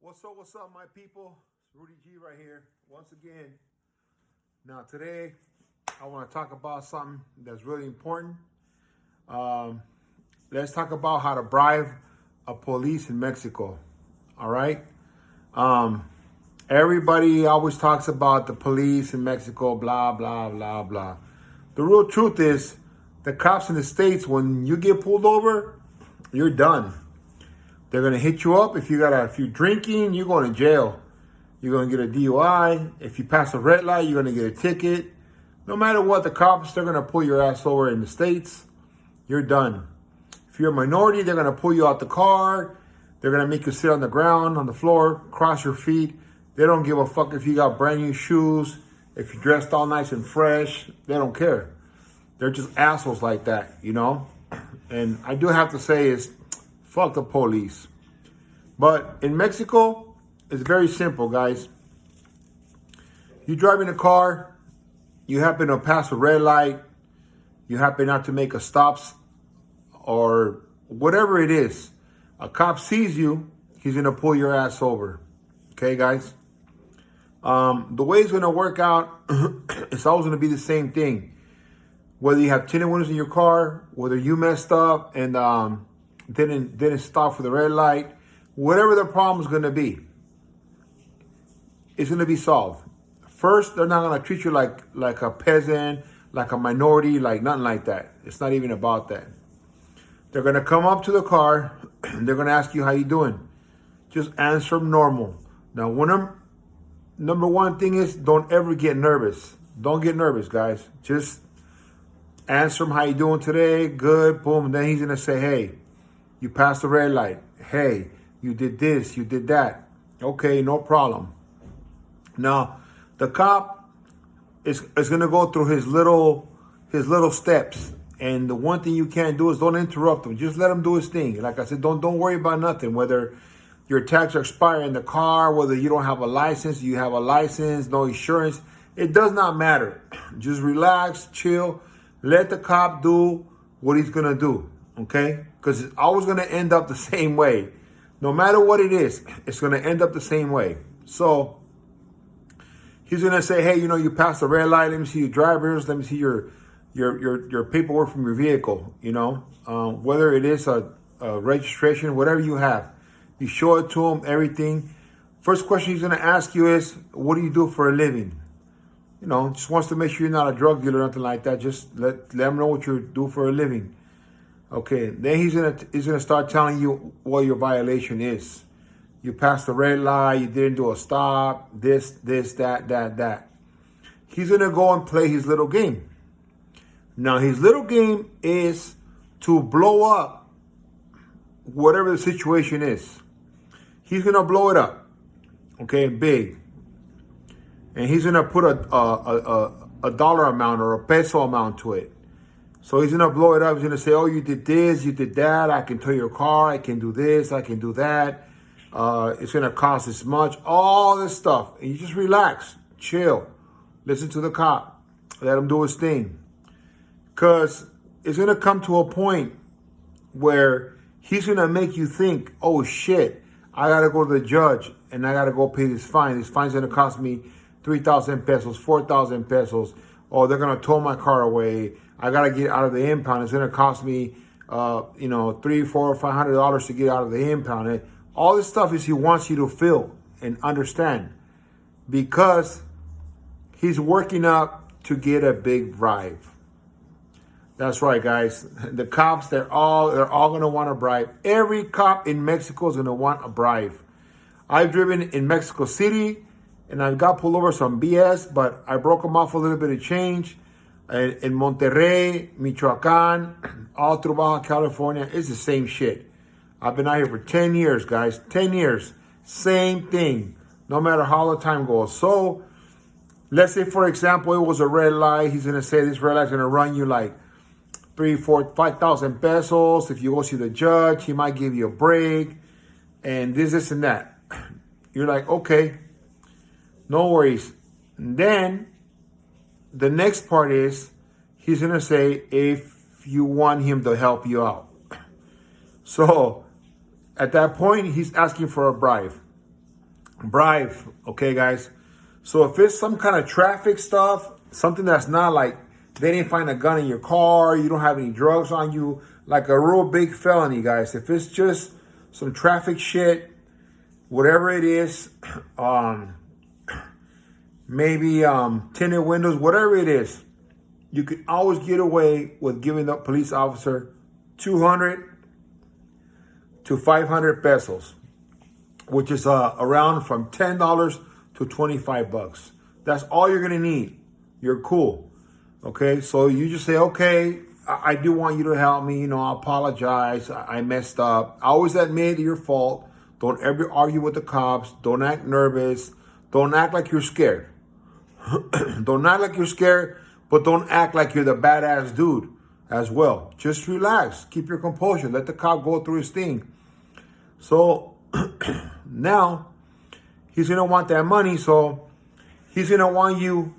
What's up, my people? It's Rudy G right here, once again. Now, today, I want to talk about something that's really important. Let's talk about how to bribe a police in Mexico, all right? Everybody always talks about the police in Mexico, blah, blah, blah, blah. The real truth is, the cops in the States, when you get pulled over, you're done. They're going to hit you up. If you're drinking, you're going to jail. You're going to get a DUI. If you pass a red light, you're going to get a ticket. No matter what, the cops, they're going to pull your ass over in the States. You're done. If you're a minority, they're going to pull you out the car. They're going to make you sit on the ground, on the floor, cross your feet. They don't give a fuck if you got brand new shoes, if you're dressed all nice and fresh. They don't care. They're just assholes like that, you know? And I do have to say is, fuck the police. But in Mexico, it's very simple, guys. You driving a car, you happen to pass a red light, you happen not to make a stops, or whatever it is. A cop sees you, he's gonna pull your ass over. Okay, guys? The way it's gonna work out, it's always gonna be the same thing. Whether you have tinted windows in your car, whether you messed up and didn't stop for the red light, whatever the problem is going to be, it's going to be solved. First, they're not going to treat you like a peasant, like a minority, like nothing like that. It's not even about that. They're going to come up to the car, and they're going to ask you how you doing. Just answer them normal. Now, number one thing is, don't ever get nervous. Don't get nervous, guys. Just answer him, how you doing today? Good, boom. And then he's going to say, hey, you passed the red light. Hey, you did this, you did that. Okay, no problem. Now, the cop is going to go through his little steps. And the one thing you can't do is don't interrupt him. Just let him do his thing. Like I said, don't worry about nothing. Whether your tags are expired in the car, whether you don't have a license, you have a license, no insurance. It does not matter. Just relax, chill. Let the cop do what he's going to do. Okay? Because it's always going to end up the same way. No matter what it is, it's going to end up the same way. So he's going to say, hey, you passed the red light. Let me see your drivers. Let me see your paperwork from your vehicle. Whether it is a registration, whatever you have, you show it to him, everything. First question he's going to ask you is, what do you do for a living? Just wants to make sure you're not a drug dealer or nothing like that. Just let him know what you do for a living. Okay, then he's gonna start telling you what your violation is. You passed the red light, you didn't do a stop, this, that. He's gonna go and play his little game. Now, his little game is to blow up whatever the situation is. He's gonna blow it up, okay, big. And he's gonna put a dollar amount or a peso amount to it. So he's going to blow it up. He's going to say, oh, you did this, you did that. I can tow your car. I can do this. I can do that. It's going to cost this much. All this stuff. And you just relax. Chill. Listen to the cop. Let him do his thing. Because it's going to come to a point where he's going to make you think, oh, shit, I got to go to the judge and I got to go pay this fine. This fine's going to cost me 3,000 pesos, 4,000 pesos. Oh, they're going to tow my car away. I got to get out of the impound. It's going to cost me, $300, $400, $500 to get out of the impound. All this stuff is he wants you to feel and understand because he's working up to get a big bribe. That's right, guys. The cops, they're all going to want a bribe. Every cop in Mexico is going to want a bribe. I've driven in Mexico City and I got pulled over some BS, but I broke them off a little bit of change. In Monterrey, Michoacan, all through Baja California, it's the same shit. I've been out here for 10 years, guys. 10 years. Same thing. No matter how the time goes. So, let's say, for example, it was a red light. He's going to say this red light's going to run you like 3, 4, 5,000 pesos. If you go see the judge, he might give you a break. And this, and that. You're like, okay. No worries. And then the next part is he's going to say if you want him to help you out. So at that point, he's asking for a bribe. bribe. Okay, guys. So if it's some kind of traffic stuff, something that's not like they didn't find a gun in your car, you don't have any drugs on you, like a real big felony, guys. If it's just some traffic shit, whatever it is, maybe tinted windows, whatever it is, you can always get away with giving the police officer 200 to 500 pesos, which is around from $10 to $25. That's all you're gonna need. You're cool. Okay, so you just say, okay, I do want you to help me. I apologize. I messed up. I always admit your fault. Don't ever argue with the cops. Don't act nervous. Don't act like you're scared. Don't act like you're scared, but don't act like you're the badass dude as well. Just relax. Keep your composure. Let the cop go through his thing. So now he's going to want that money. So he's going to want you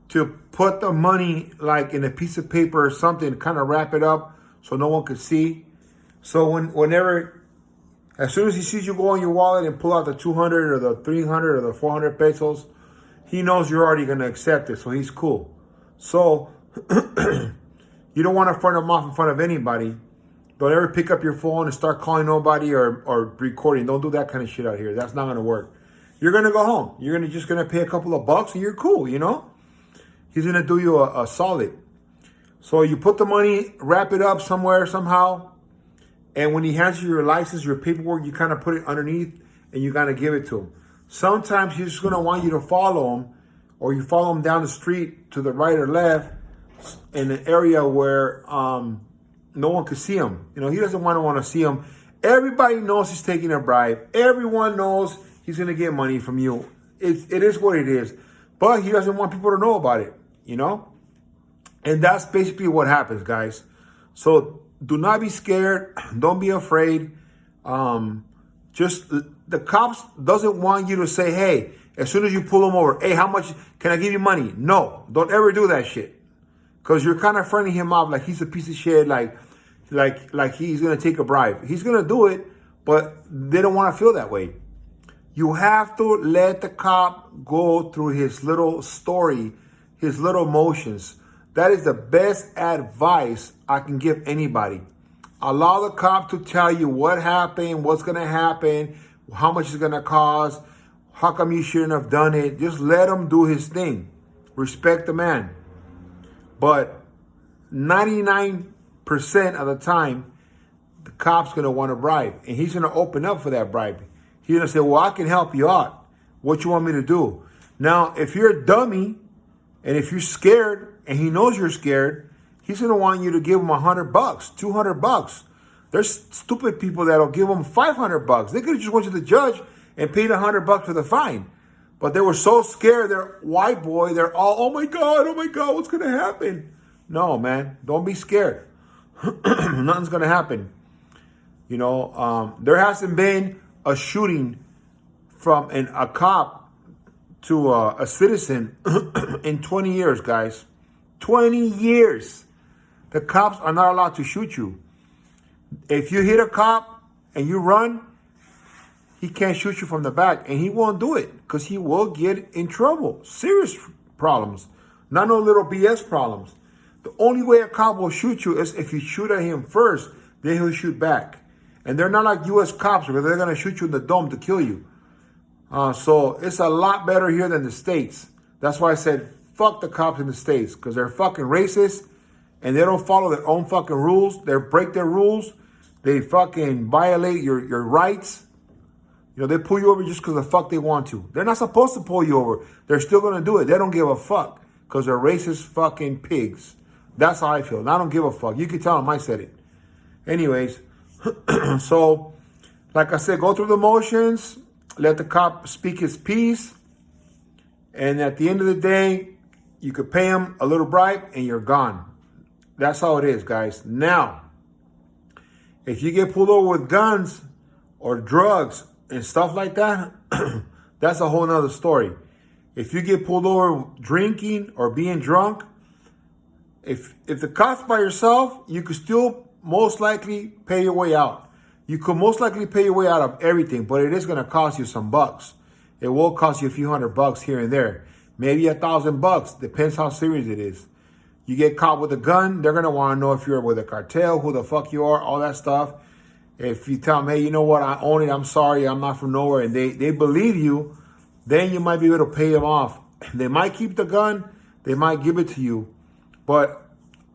to put the money like in a piece of paper or something, kind of wrap it up so no one could see. So whenever, as soon as he sees you go in your wallet and pull out the 200 or the 300 or the 400 pesos, he knows you're already going to accept it. So he's cool. So you don't want to front him off in front of anybody. Don't ever pick up your phone and start calling nobody or recording. Don't do that kind of shit out here. That's not going to work. You're going to go home. You're just going to pay a couple of bucks and you're cool, He's going to do you a solid. So you put the money, wrap it up somewhere, somehow. And when he hands you your license, your paperwork, you kind of put it underneath and you got to give it to him. Sometimes he's just going to want you to follow him, or you follow him down the street to the right or left in an area where no one could see him. He doesn't want to see him. Everybody knows he's taking a bribe. Everyone knows he's going to get money from you. It is what it is. But he doesn't want people to know about it, And that's basically what happens, guys. So do not be scared. Don't be afraid. Just the cops doesn't want you to say, hey, as soon as you pull him over, hey, how much can I give you money? No, don't ever do that shit. Because you're kind of fronting him off like he's a piece of shit, like he's going to take a bribe. He's going to do it, but they don't want to feel that way. You have to let the cop go through his little story, his little motions. That is the best advice I can give anybody. Allow the cop to tell you what happened, what's going to happen, how much it's going to cost, how come you shouldn't have done it. Just let him do his thing. Respect the man. But 99% of the time, the cop's going to want a bribe. And he's going to open up for that bribe. He's going to say, well, I can help you out. What you want me to do? Now, if you're a dummy, and if you're scared, and he knows you're scared, he's going to want you to give him $100, $200. There's stupid people that'll give him $500. They could have just went to the judge and paid $100 for the fine. But they were so scared, they're white boy, they're all, oh my God, what's going to happen? No, man, don't be scared. Nothing's going to happen. There hasn't been a shooting from a cop to a citizen in 20 years, guys. 20 years. The cops are not allowed to shoot you. If you hit a cop and you run, he can't shoot you from the back, and he won't do it because he will get in trouble. Serious problems. Not no little BS problems. The only way a cop will shoot you is if you shoot at him first, then he'll shoot back. And they're not like U.S. cops where they're going to shoot you in the dome to kill you. So it's a lot better here than the States. That's why I said, fuck the cops in the States, because they're fucking racist and they don't follow their own fucking rules. They break their rules. They fucking violate your rights. They pull you over just because the fuck they want to. They're not supposed to pull you over. They're still going to do it. They don't give a fuck because they're racist fucking pigs. That's how I feel. And I don't give a fuck. You can tell them I said it. Anyways, so like I said, go through the motions. Let the cop speak his piece. And at the end of the day, you could pay him a little bribe and you're gone. That's how it is, guys. Now, if you get pulled over with guns or drugs and stuff like that, that's a whole nother story. If you get pulled over drinking or being drunk, if the cop's by yourself, you could still most likely pay your way out. You could most likely pay your way out of everything, but it is going to cost you some bucks. It will cost you a few $100 here and there. Maybe $1,000. Depends how serious it is. You get caught with a gun, they're going to want to know if you're with a cartel, who the fuck you are, all that stuff. If you tell them, hey, you know what, I own it, I'm sorry, I'm not from nowhere, and they believe you, then you might be able to pay them off. They might keep the gun, they might give it to you, but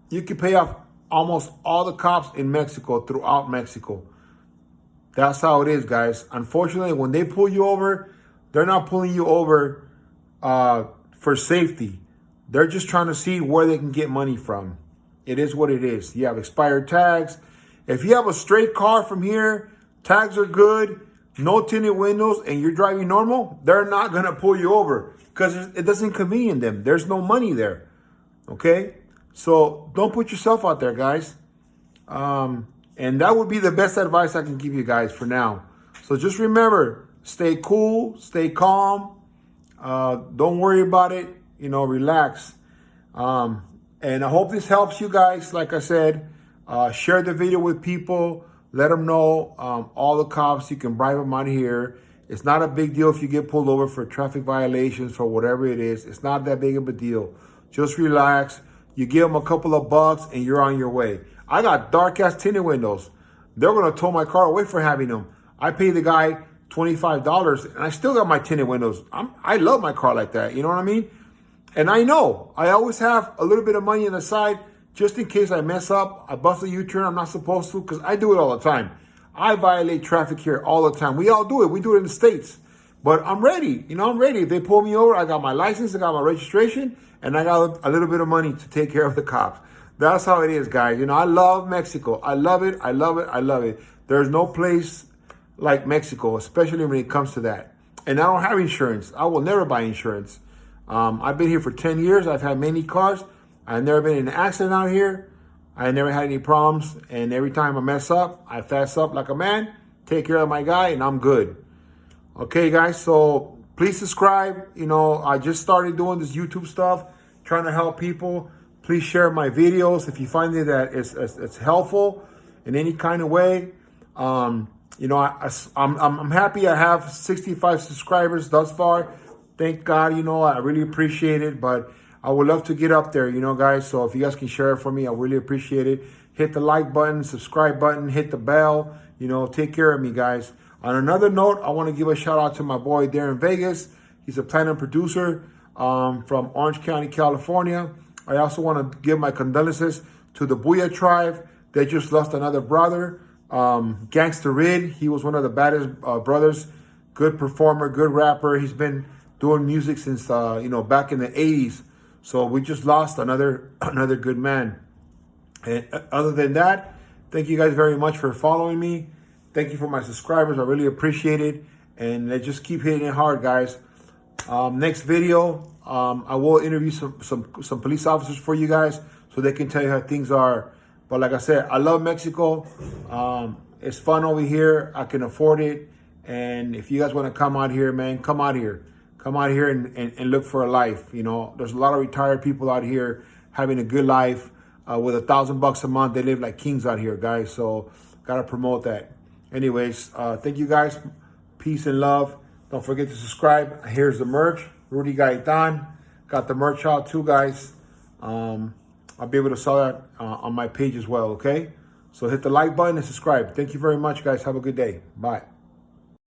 you can pay off almost all the cops in Mexico, throughout Mexico. That's how it is, guys. Unfortunately, when they pull you over, they're not pulling you over for safety. They're just trying to see where they can get money from. It is what it is. You have expired tags. If you have a straight car from here, tags are good, no tinted windows, and you're driving normal, they're not going to pull you over because it doesn't convenience them. There's no money there. Okay? So don't put yourself out there, guys. And that would be the best advice I can give you guys for now. So just remember, stay cool, stay calm. Don't worry about it. Relax. And I hope this helps you guys. Like I said, share the video with people. Let them know all the cops. You can bribe them out here. It's not a big deal if you get pulled over for traffic violations, for whatever it is. It's not that big of a deal. Just relax. You give them a couple of bucks and you're on your way. I got dark-ass tinted windows. They're going to tow my car away for having them. I pay the guy $25 and I still got my tinted windows. I love my car like that. You know what I mean? And I know I always have a little bit of money on the side just in case I mess up. I bust a U-turn I'm not supposed to, because I do it all the time. I violate traffic here all the time. We all do it. We do it in the States. But I'm ready. I'm ready. If they pull me over, I got my license, I got my registration, and I got a little bit of money to take care of the cops. That's how it is, guys. I love Mexico. I love it. I love it. I love it. There's no place like Mexico, especially when it comes to that. And I don't have insurance. I will never buy insurance. I've been here for 10 years. I've had many cars. I've never been in an accident out here. I never had any problems. And every time I mess up, I fess up like a man, take care of my guy, and I'm good. Okay, guys, so please subscribe. I just started doing this YouTube stuff, trying to help people. Please share my videos if you find it that it's helpful in any kind of way. I'm happy I have 65 subscribers thus far. Thank God, I really appreciate it, but I would love to get up there, guys. So if you guys can share it for me, I really appreciate it. Hit the like button, subscribe button, hit the bell, take care of me, guys. On another note, I want to give a shout out to my boy there in Vegas. He's a platinum producer from Orange County, California. I also want to give my condolences to the Booyah tribe. They just lost another brother, Gangsta Rid. He was one of the baddest brothers. Good performer, good rapper. He's been doing music since back in the 80s. So we just lost another good man. And other than that, thank you guys very much for following me. Thank you for my subscribers. I really appreciate it. And let's just keep hitting it hard, guys. Next video, I will interview some police officers for you guys so they can tell you how things are. But like I said, I love Mexico. It's fun over here. I can afford it. And if you guys want to come out here, man, come out here. Come out here and look for a life. There's a lot of retired people out here having a good life with $1,000 a month. They live like kings out here, guys. So gotta promote that. Anyways, thank you guys. Peace and love. Don't forget to subscribe. Here's the merch. Rudy Gaitan. Got the merch out too, guys. I'll be able to sell that on my page as well, okay? So hit the like button and subscribe. Thank you very much, guys. Have a good day. Bye.